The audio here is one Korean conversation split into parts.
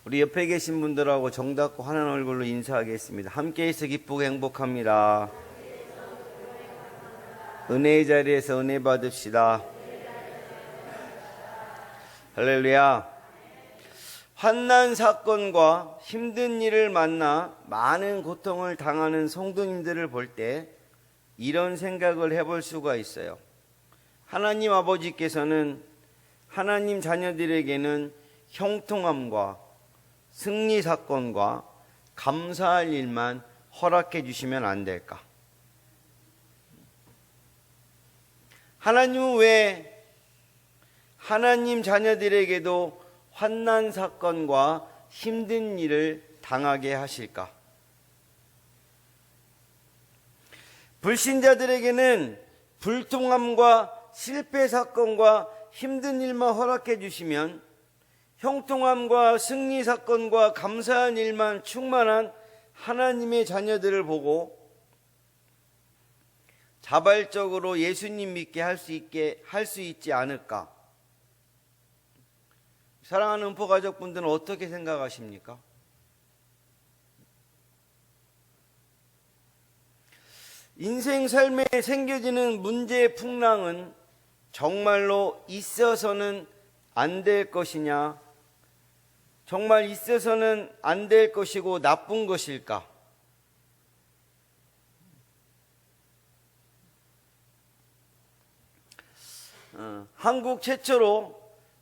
우리 옆에 계신 분들하고 정답고 환한 얼굴로 인사하겠습니다. 함께해서 기쁘고 행복합니다. 은혜의 자리에서 은혜 받읍시다. 할렐루야. 환난 사건과 힘든 일을 만나 많은 고통을 당하는 성도님들을 볼 때 이런 생각을 해볼 수가 있어요. 하나님 아버지께서는 하나님 자녀들에게는 형통함과 승리 사건과 감사할 일만 허락해 주시면 안 될까? 하나님은 왜 하나님 자녀들에게도 환난 사건과 힘든 일을 당하게 하실까? 불신자들에게는 불통함과 실패 사건과 힘든 일만 허락해 주시면 형통함과 승리 사건과 감사한 일만 충만한 하나님의 자녀들을 보고 자발적으로 예수님 믿게 할 수 있지 않을까? 사랑하는 음포 가족분들은 어떻게 생각하십니까? 인생 삶에 생겨지는 문제의 풍랑은 정말로 있어서는 안 될 것이냐? 정말 있어서는 안 될 것이고 나쁜 것일까? 한국 최초로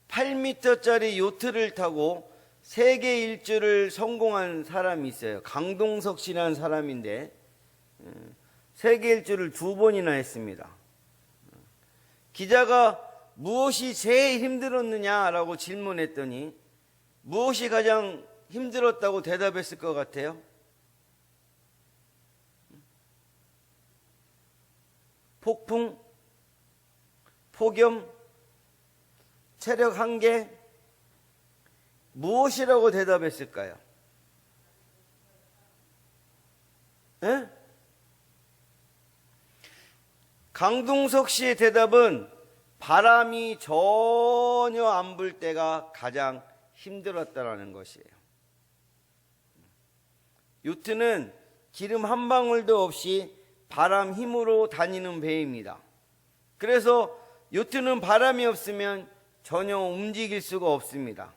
8m짜리 요트를 타고 세계 일주를 성공한 사람이 있어요. 강동석 씨라는 사람인데 세계 일주를 2번이나 했습니다. 기자가 무엇이 제일 힘들었느냐라고 질문했더니 무엇이 가장 힘들었다고 대답했을 것 같아요? 폭풍, 폭염, 체력 한계, 무엇이라고 대답했을까요? 에? 강동석 씨의 대답은 바람이 전혀 안 불 때가 가장 힘들었다라는 것이에요. 요트는 기름 한 방울도 없이 바람 힘으로 다니는 배입니다. 그래서 요트는 바람이 없으면 전혀 움직일 수가 없습니다.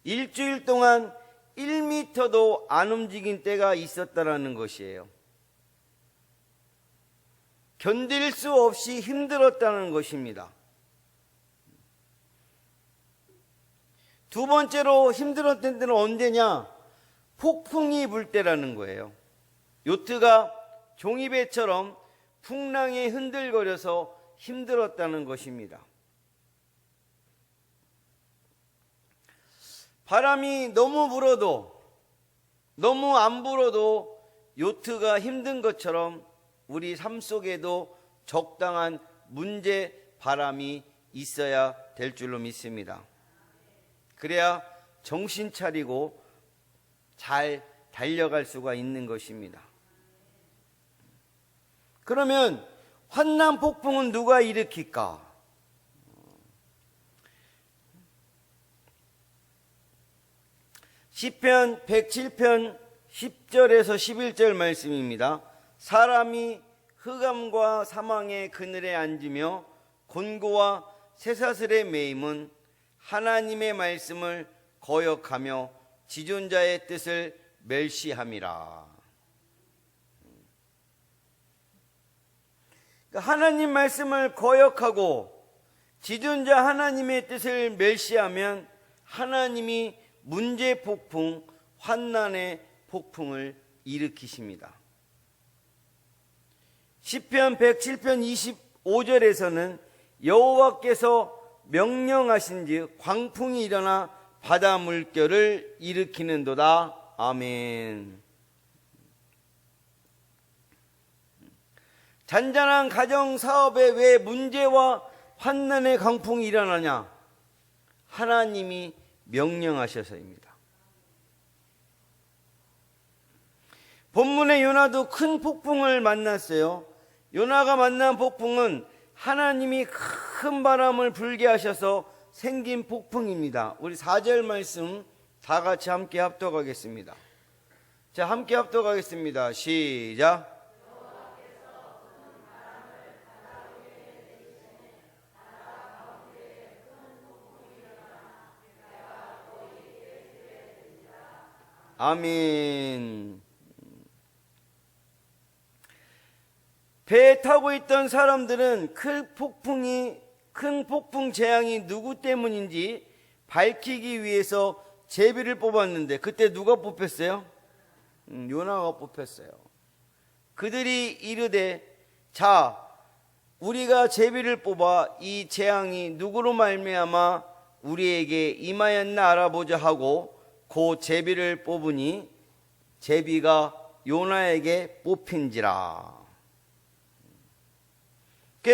일주일 동안 1m도 안 움직인 때가 있었다라는 것이에요. 견딜 수 없이 힘들었다는 것입니다. 두 번째로 힘들었던 때는 언제냐? 폭풍이 불 때라는 거예요. 요트가 종이배처럼 풍랑에 흔들거려서 힘들었다는 것입니다. 바람이 너무 불어도 너무 안 불어도 요트가 힘든 것처럼 우리 삶 속에도 적당한 문제 바람이 있어야 될 줄로 믿습니다. 그래야 정신 차리고 잘 달려갈 수가 있는 것입니다. 그러면 환난 폭풍은 누가 일으킬까? 시편 107편 10절에서 11절 말씀입니다. 사람이 흑암과 사망의 그늘에 앉으며 곤고와 쇠사슬에 매임은 하나님의 말씀을 거역하며 지존자의 뜻을 멸시함이라. 하나님 말씀을 거역하고 지존자 하나님의 뜻을 멸시하면 하나님이 문제 폭풍, 환난의 폭풍을 일으키십니다. 시편 107편 25절에서는 여호와께서 명령하신즉 광풍이 일어나 바다 물결을 일으키는도다. 아멘. 잔잔한 가정 사업에 왜 문제와 환난의 강풍이 일어나냐? 하나님이 명령하셔서입니다. 본문의 요나도 큰 폭풍을 만났어요. 요나가 만난 폭풍은 하나님이 큰 바람을 불게 하셔서 생긴 폭풍입니다. 우리 4절 말씀 다 같이 함께 합독하겠습니다. 자, 함께 합독하겠습니다. 시작. 아멘. 배에 타고 있던 사람들은 큰 폭풍 재앙이 누구 때문인지 밝히기 위해서 제비를 뽑았는데 그때 누가 뽑혔어요? 요나가 뽑혔어요. 그들이 이르되 자, 우리가 제비를 뽑아 이 재앙이 누구로 말미암아 우리에게 임하였나 알아보자 하고 그 제비를 뽑으니 제비가 요나에게 뽑힌지라.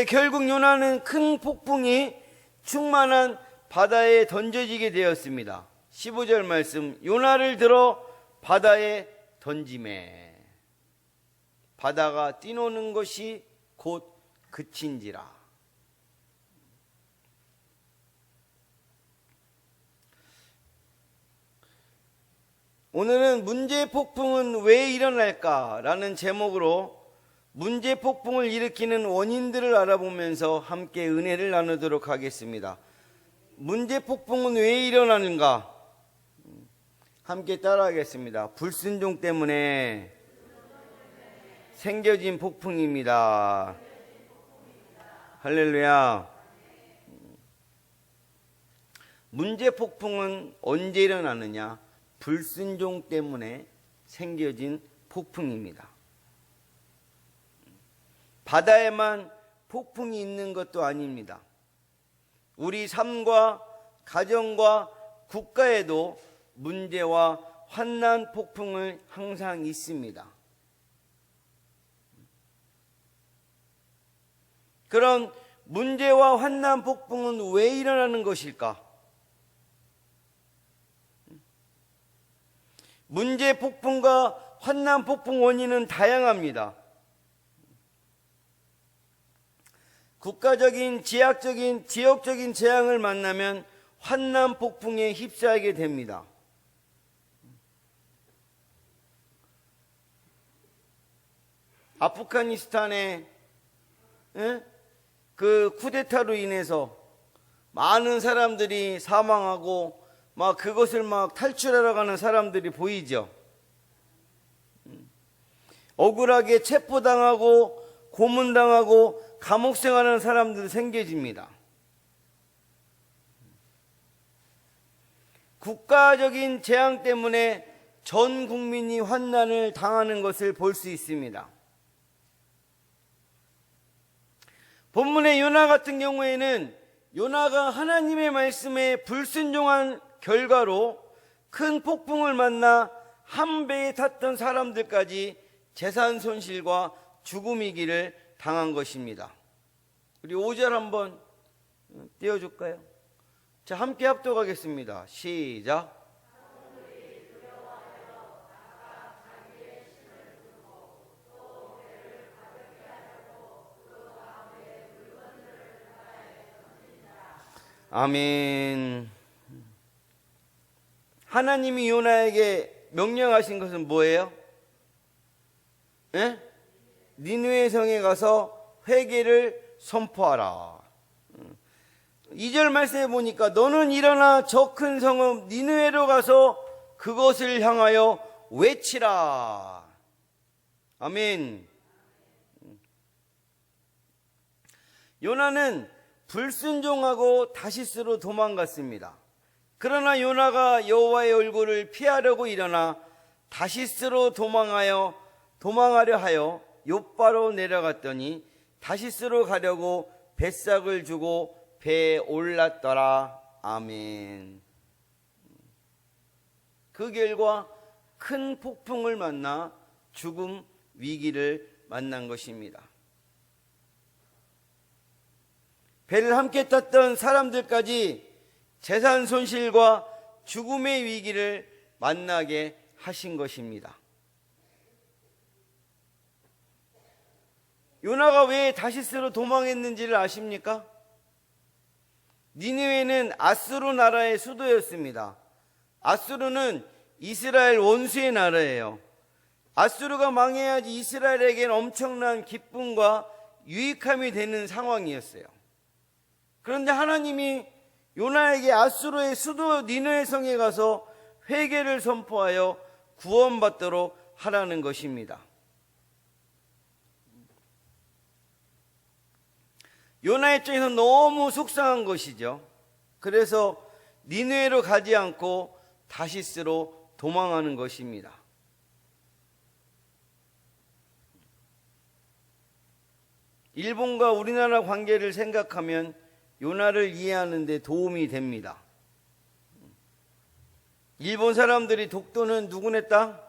결국 요나는 큰 폭풍이 충만한 바다에 던져지게 되었습니다. 15절 말씀, 요나를 들어 바다에 던지매 바다가 뛰노는 것이 곧 그친지라. 오늘은 문제 폭풍은 왜 일어날까라는 제목으로 문제 폭풍을 일으키는 원인들을 알아보면서 함께 은혜를 나누도록 하겠습니다. 문제 폭풍은 왜 일어나는가? 함께 따라하겠습니다. 불순종 때문에 생겨진 폭풍입니다. 할렐루야. 문제 폭풍은 언제 일어나느냐? 불순종 때문에 생겨진 폭풍입니다. 바다에만 폭풍이 있는 것도 아닙니다. 우리 삶과 가정과 국가에도 문제와 환난 폭풍을 항상 있습니다. 그런 문제와 환난 폭풍은 왜 일어나는 것일까? 문제 폭풍과 환난 폭풍 원인은 다양합니다. 국가적인, 지역적인 재앙을 만나면 환난 폭풍에 휩싸이게 됩니다. 아프가니스탄에 그 쿠데타로 인해서 많은 사람들이 사망하고 막 그것을 막 탈출하러 가는 사람들이 보이죠. 억울하게 체포당하고 고문당하고 감옥 생활하는 사람들이 생겨집니다. 국가적인 재앙 때문에 전 국민이 환난을 당하는 것을 볼 수 있습니다. 본문의 요나 같은 경우에는 요나가 하나님의 말씀에 불순종한 결과로 큰 폭풍을 만나 한 배에 탔던 사람들까지 재산 손실과 죽음이기를 당한 것입니다. 우리 5절 한번 띄워줄까요? 자, 함께 합독하겠습니다. 시작. 아멘. 하나님이 요나에게 명령하신 것은 뭐예요? 니느웨 성에 가서 회개를 선포하라. 2절 말씀에 보니까 너는 일어나 저 큰 성읍 니느웨로 가서 그것을 향하여 외치라. 아멘. 요나는 불순종하고 다시스로 도망갔습니다. 그러나 요나가 여호와의 얼굴을 피하려고 일어나 다시스로 도망하려 하여 욥바로 내려갔더니 다시스로 가려고 뱃삭을 주고 배에 올랐더라. 아멘. 그 결과 큰 폭풍을 만나 죽음 위기를 만난 것입니다. 배를 함께 탔던 사람들까지 재산 손실과 죽음의 위기를 만나게 하신 것입니다. 요나가 왜 다시스로 도망했는지를 아십니까? 니느웨는 아수르 나라의 수도였습니다. 아수르는 이스라엘 원수의 나라예요. 아수르가 망해야지 이스라엘에겐 엄청난 기쁨과 유익함이 되는 상황이었어요. 그런데 하나님이 요나에게 아수르의 수도 니느웨 성에 가서 회개를 선포하여 구원받도록 하라는 것입니다. 요나 입장에서 너무 속상한 것이죠. 그래서 니느웨로 가지 않고 다시스로 도망하는 것입니다. 일본과 우리나라 관계를 생각하면 요나를 이해하는 데 도움이 됩니다. 일본 사람들이 독도는 누구네 땅?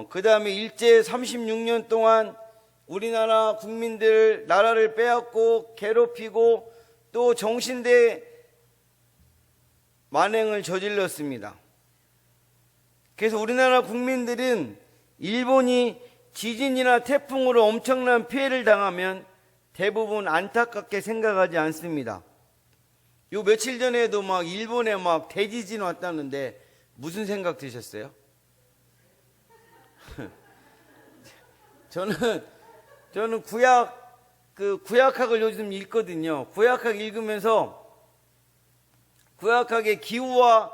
그 다음에 일제 36년 동안 우리나라 국민들 나라를 빼앗고 괴롭히고 또 정신대 만행을 저질렀습니다. 그래서 우리나라 국민들은 일본이 지진이나 태풍으로 엄청난 피해를 당하면 대부분 안타깝게 생각하지 않습니다. 요 며칠 전에도 막 일본에 막 대지진 왔다는데 무슨 생각 드셨어요? 저는 구약학을 요즘 읽거든요. 구약학 읽으면서 구약학의 기후와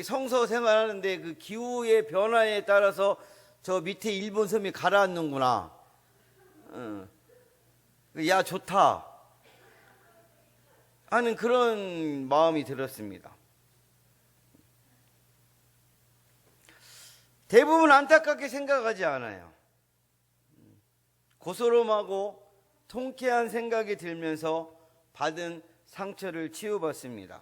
성서 생활하는데 그 기후의 변화에 따라서 저 밑에 일본 섬이 가라앉는구나. 야, 좋다 하는 그런 마음이 들었습니다. 대부분 안타깝게 생각하지 않아요. 고소름하고 통쾌한 생각이 들면서 받은 상처를 치유받습니다.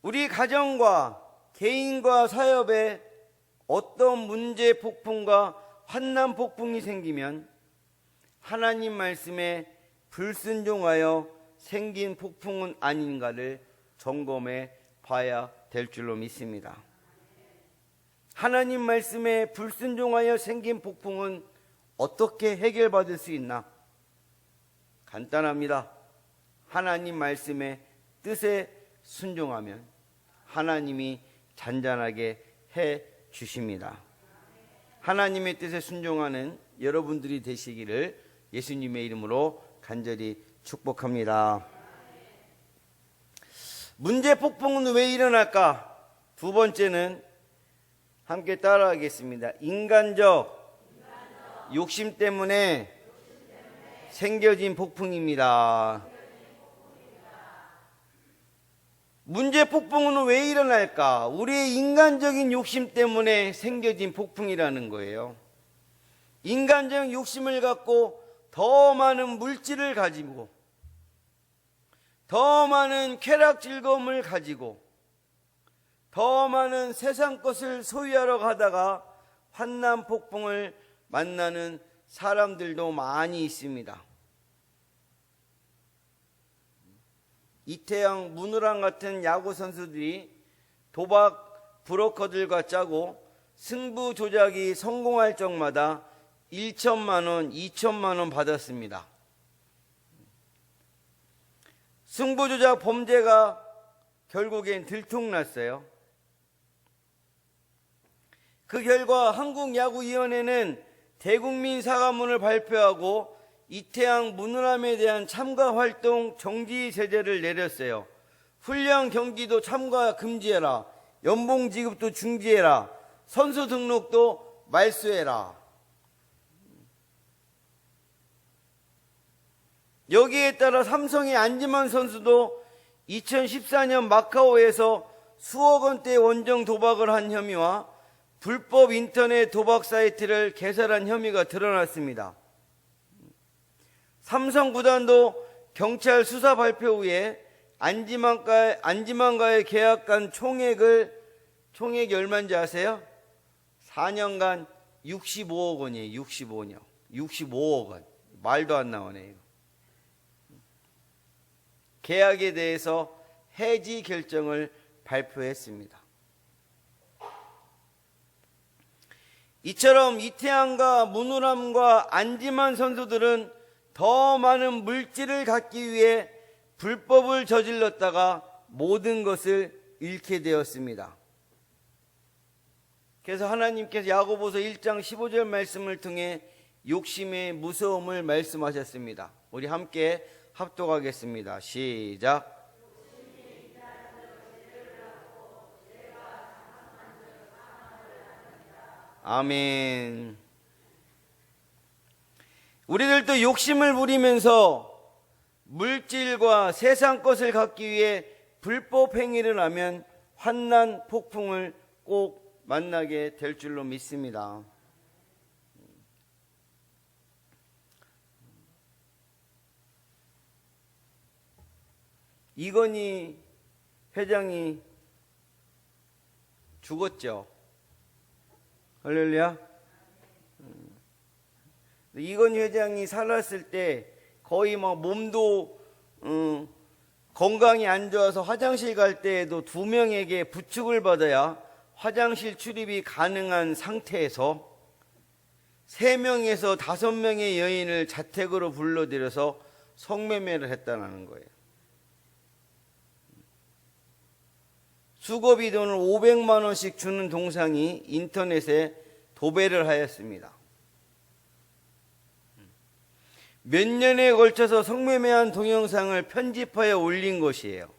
우리 가정과 개인과 사업에 어떤 문제 폭풍과 환난 폭풍이 생기면 하나님 말씀에 불순종하여 생긴 폭풍은 아닌가를 점검해 봐야 될 줄로 믿습니다. 하나님 말씀에 불순종하여 생긴 폭풍은 어떻게 해결받을 수 있나? 간단합니다. 하나님 말씀의 뜻에 순종하면 하나님이 잔잔하게 해 주십니다. 하나님의 뜻에 순종하는 여러분들이 되시기를 예수님의 이름으로 간절히 축복합니다. 문제 폭풍은 왜 일어날까? 두 번째는 함께 따라하겠습니다. 인간적 욕심 때문에 생겨진 폭풍입니다. 문제 폭풍은 왜 일어날까? 우리의 인간적인 욕심 때문에 생겨진 폭풍이라는 거예요. 인간적인 욕심을 갖고 더 많은 물질을 가지고 더 많은 쾌락 즐거움을 가지고 더 많은 세상 것을 소유하러 가다가 환난 폭풍을 만나는 사람들도 많이 있습니다. 이태양, 문우랑 같은 야구 선수들이 도박 브로커들과 짜고 승부 조작이 성공할 적마다 1천만 원, 2천만 원 받았습니다. 승부 조작 범죄가 결국엔 들통났어요. 그 결과 한국야구위원회는 대국민 사과문을 발표하고 이태양 문우람에 대한 참가 활동 정지 제재를 내렸어요. 훈련 경기도 참가 금지해라. 연봉 지급도 중지해라. 선수 등록도 말소해라. 여기에 따라 삼성의 안지만 선수도 2014년 마카오에서 수억 원대 원정 도박을 한 혐의와 불법 인터넷 도박 사이트를 개설한 혐의가 드러났습니다. 삼성 구단도 경찰 수사 발표 후에 안지만과의 계약간 총액이 얼마인지 아세요? 4년간 65억 원이에요. 65억 원. 말도 안 나오네요. 계약에 대해서 해지 결정을 발표했습니다. 이처럼 이태양과 문우람과 안지만 선수들은 더 많은 물질을 갖기 위해 불법을 저질렀다가 모든 것을 잃게 되었습니다. 그래서 하나님께서 야고보서 1장 15절 말씀을 통해 욕심의 무서움을 말씀하셨습니다. 우리 함께 합독하겠습니다. 시작. 아멘. 우리들도 욕심을 부리면서 물질과 세상 것을 갖기 위해 불법 행위를 하면 환난 폭풍을 꼭 만나게 될 줄로 믿습니다. 이건희 회장이 죽었죠. 할렐루야. 이건희 회장이 살았을 때 거의 막 몸도 건강이 안 좋아서 화장실 갈 때에도 2명에게 부축을 받아야 화장실 출입이 가능한 상태에서 3명에서 5명의 여인을 자택으로 불러들여서 성매매를 했다는 거예요. 수고비 돈을 500만 원씩 주는 동상이 인터넷에 도배를 하였습니다. 몇 년에 걸쳐서 성매매한 동영상을 편집하여 올린 것이에요.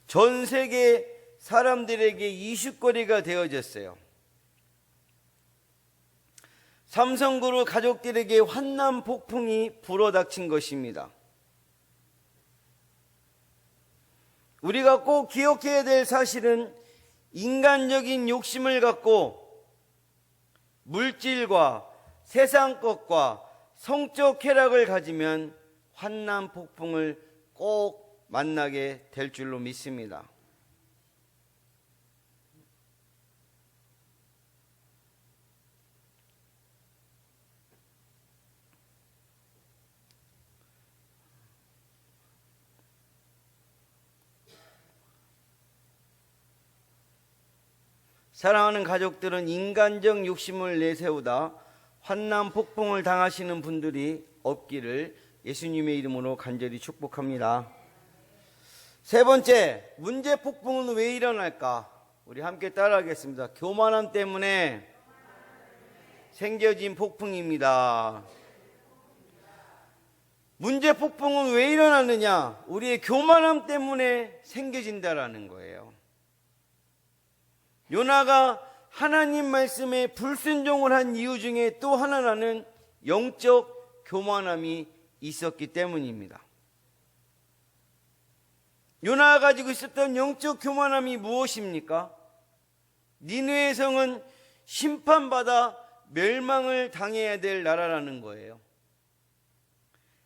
전 세계 사람들에게 이슈거리가 되어졌어요. 삼성그룹 가족들에게 환난 폭풍이 불어닥친 것입니다. 우리가 꼭 기억해야 될 사실은 인간적인 욕심을 갖고 물질과 세상 것과 성적 쾌락을 가지면 환난 폭풍을 꼭 만나게 될 줄로 믿습니다. 사랑하는 가족들은 인간적 욕심을 내세우다 환난 폭풍을 당하시는 분들이 없기를 예수님의 이름으로 간절히 축복합니다. 세 번째, 문제 폭풍은 왜 일어날까? 우리 함께 따라하겠습니다. 교만함 때문에 생겨진 폭풍입니다. 문제 폭풍은 왜 일어나느냐? 우리의 교만함 때문에 생겨진다라는 거예요. 요나가 하나님 말씀에 불순종을 한 이유 중에 또 하나는 영적 교만함이 있었기 때문입니다. 요나가 가지고 있었던 영적 교만함이 무엇입니까? 니느웨 성은 심판받아 멸망을 당해야 될 나라라는 거예요.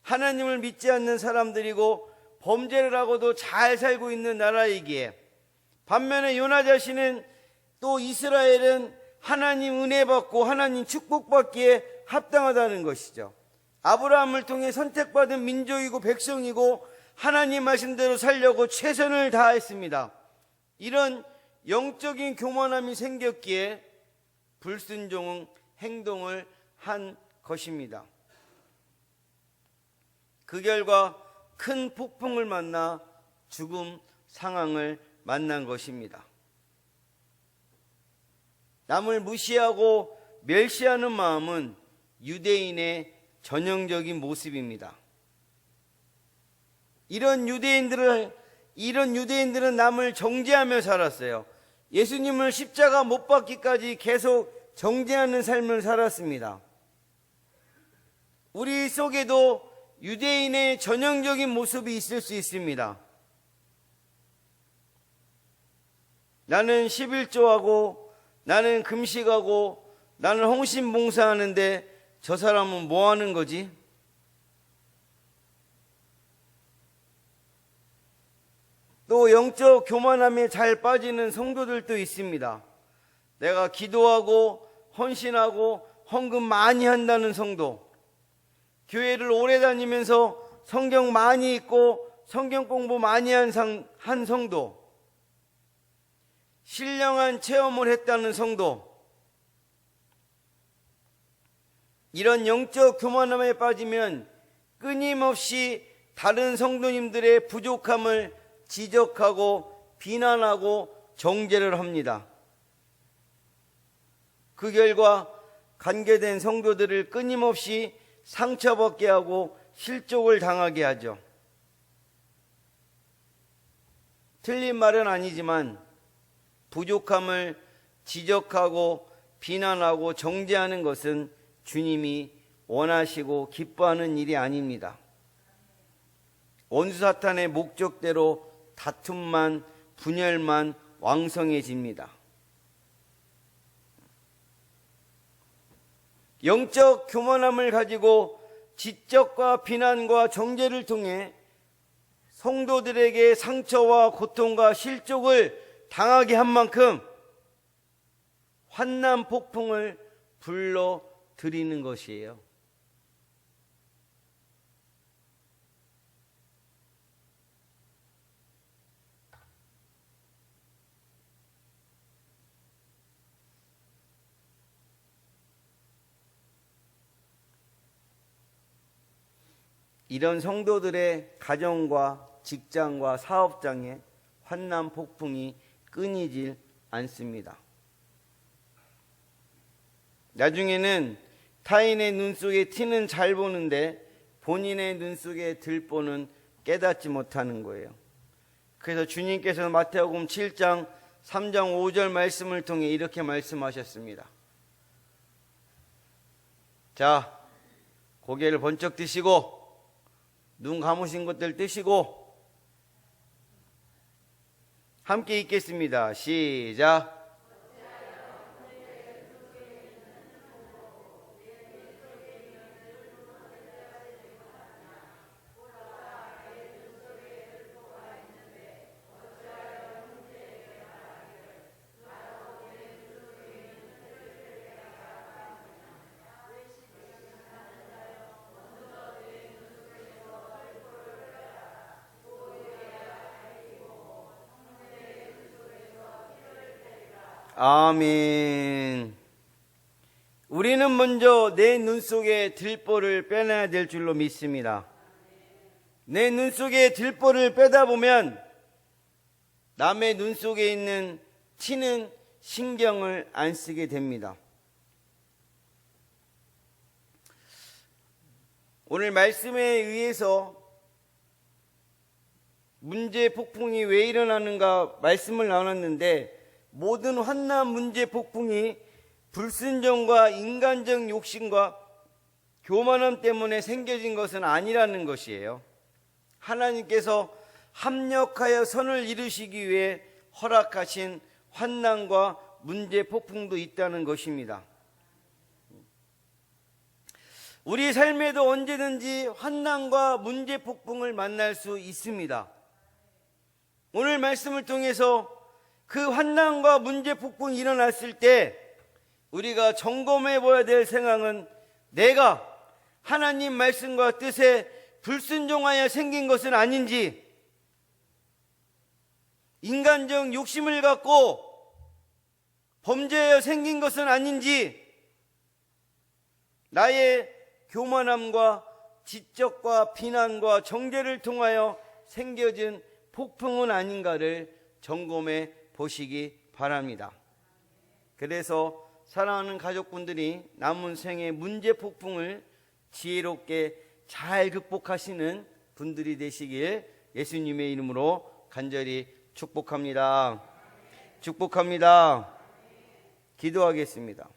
하나님을 믿지 않는 사람들이고 범죄를 하고도 잘 살고 있는 나라이기에, 반면에 요나 자신은 또 이스라엘은 하나님 은혜 받고 하나님 축복받기에 합당하다는 것이죠. 아브라함을 통해 선택받은 민족이고 백성이고 하나님 말씀대로 살려고 최선을 다했습니다. 이런 영적인 교만함이 생겼기에 불순종 행동을 한 것입니다. 그 결과 큰 폭풍을 만나 죽음 상황을 만난 것입니다. 남을 무시하고 멸시하는 마음은 유대인의 전형적인 모습입니다. 이런 유대인들은 남을 정죄하며 살았어요. 예수님을 십자가 못 박기까지 계속 정죄하는 삶을 살았습니다. 우리 속에도 유대인의 전형적인 모습이 있을 수 있습니다. 나는 11조하고 나는 금식하고 나는 홍신봉사하는데 저 사람은 뭐 하는 거지? 또 영적 교만함에 잘 빠지는 성도들도 있습니다. 내가 기도하고 헌신하고 헌금 많이 한다는 성도, 교회를 오래 다니면서 성경 많이 읽고 성경 공부 많이 한 성도, 신령한 체험을 했다는 성도, 이런 영적 교만함에 빠지면 끊임없이 다른 성도님들의 부족함을 지적하고 비난하고 정죄를 합니다. 그 결과 관계된 성도들을 끊임없이 상처받게 하고 실족을 당하게 하죠. 틀린 말은 아니지만 부족함을 지적하고 비난하고 정죄하는 것은 주님이 원하시고 기뻐하는 일이 아닙니다. 원수 사탄의 목적대로 다툼만, 분열만 왕성해집니다. 영적 교만함을 가지고 지적과 비난과 정죄를 통해 성도들에게 상처와 고통과 실족을 당하게 한 만큼 환난 폭풍을 불러들이는 것이에요. 이런 성도들의 가정과 직장과 사업장에 환난 폭풍이 끊이질 않습니다. 나중에는 타인의 눈 속에 티는 잘 보는데 본인의 눈 속에 들보는 깨닫지 못하는 거예요. 그래서 주님께서는 마태복음 7장 3장 5절 말씀을 통해 이렇게 말씀하셨습니다. 자, 고개를 번쩍 드시고 눈 감으신 것들 뜨시고 함께 읽겠습니다. 시작. 아멘. 우리는 먼저 내 눈 속에 들보를 빼내야 될 줄로 믿습니다. 내 눈 속에 들보를 빼다 보면 남의 눈 속에 있는 티는 신경을 안 쓰게 됩니다. 오늘 말씀에 의해서 문제 폭풍이 왜 일어나는가 말씀을 나눴는데, 모든 환난 문제 폭풍이 불순종과 인간적 욕심과 교만함 때문에 생겨진 것은 아니라는 것이에요. 하나님께서 합력하여 선을 이루시기 위해 허락하신 환난과 문제 폭풍도 있다는 것입니다. 우리 삶에도 언제든지 환난과 문제 폭풍을 만날 수 있습니다. 오늘 말씀을 통해서 그 환난과 문제 폭풍이 일어났을 때 우리가 점검해 봐야 될 생각은, 내가 하나님 말씀과 뜻에 불순종하여 생긴 것은 아닌지, 인간적 욕심을 갖고 범죄하여 생긴 것은 아닌지, 나의 교만함과 지적과 비난과 정죄를 통하여 생겨진 폭풍은 아닌가를 점검해 보시기 바랍니다. 그래서 사랑하는 가족분들이 남은 생의 문제 폭풍을 지혜롭게 잘 극복하시는 분들이 되시길 예수님의 이름으로 간절히 축복합니다. 축복합니다. 기도하겠습니다.